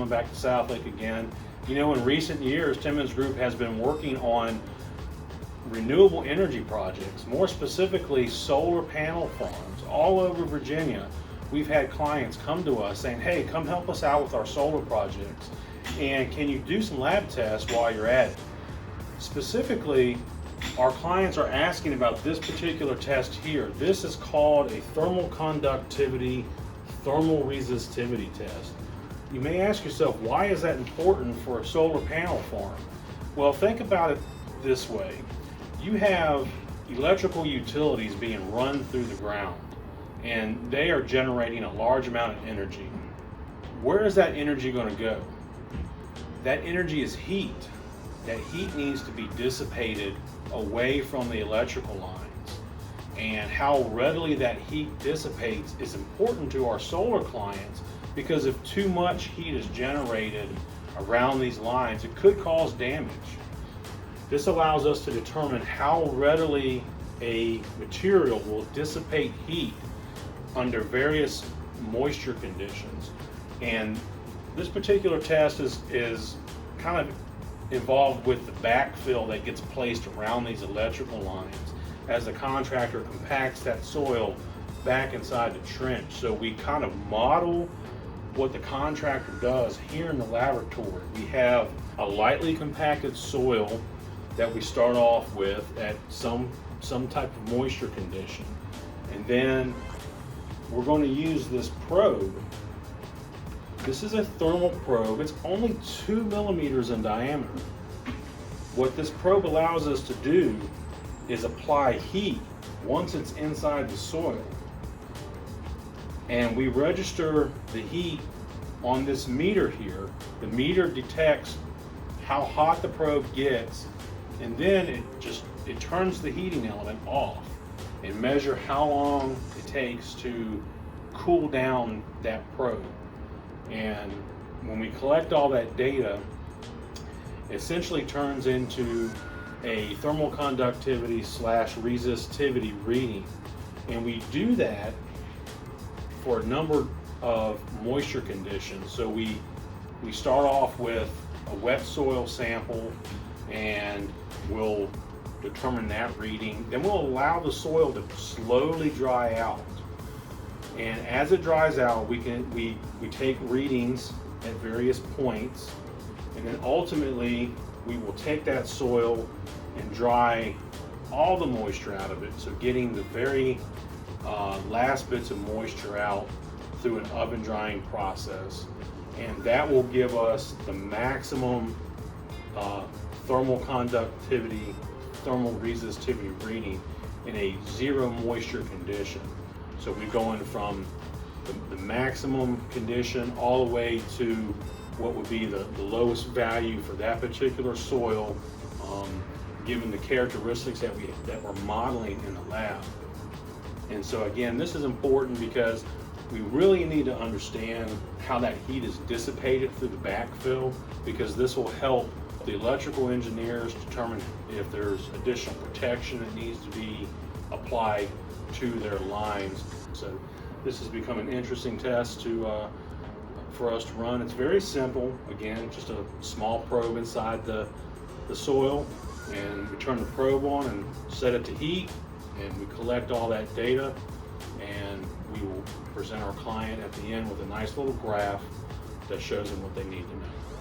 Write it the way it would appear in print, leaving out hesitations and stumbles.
coming back to Southlake again. You know, in recent years, Timmons Group has been working on renewable energy projects, more specifically solar panel farms all over Virginia. We've had clients come to us saying, hey, come help us out with our solar projects, and can you do some lab tests while you're at it? Specifically, our clients are asking about this particular test here. This is called a thermal conductivity, thermal resistivity test. You may ask yourself, why is that important for a solar panel farm? Well, think about it this way. You have electrical utilities being run through the ground, and they are generating a large amount of energy. Where is that energy going to go? That energy is heat. That heat needs to be dissipated away from the electrical lines. And how readily that heat dissipates is important to our solar clients, because if too much heat is generated around these lines, it could cause damage. This allows us to determine how readily a material will dissipate heat under various moisture conditions. And this particular test is kind of involved with the backfill that gets placed around these electrical lines as the contractor compacts that soil back inside the trench. So we kind of model what the contractor does here in the laboratory. We have a lightly compacted soil that we start off with at some type of moisture condition, and then we're going to use this probe. This is a thermal probe. It's only 2 millimeters in diameter. What this probe allows us to do is apply heat once it's inside the soil, and we register the heat on this meter here. The meter detects how hot the probe gets, and then it turns the heating element off and measure how long it takes to cool down that probe. And when we collect all that data, it essentially turns into a thermal conductivity / resistivity reading. And we do that for a number of moisture conditions. So we start off with a wet soil sample, and we'll determine that reading. Then we'll allow the soil to slowly dry out. And as it dries out, we take readings at various points, and then ultimately we will take that soil and dry all the moisture out of it. So getting the very last bits of moisture out through an oven drying process. And that will give us the maximum thermal conductivity, thermal resistivity reading in a zero moisture condition. So we're going from the maximum condition all the way to what would be the lowest value for that particular soil, given the characteristics that we're modeling in the lab. And so again, this is important because we really need to understand how that heat is dissipated through the backfill, because this will help the electrical engineers determine if there's additional protection that needs to be applied to their lines. So this has become an interesting test for us to run. It's very simple. Again, just a small probe inside the soil, and we turn the probe on and set it to heat, and we collect all that data, and we will present our client at the end with a nice little graph that shows them what they need to know.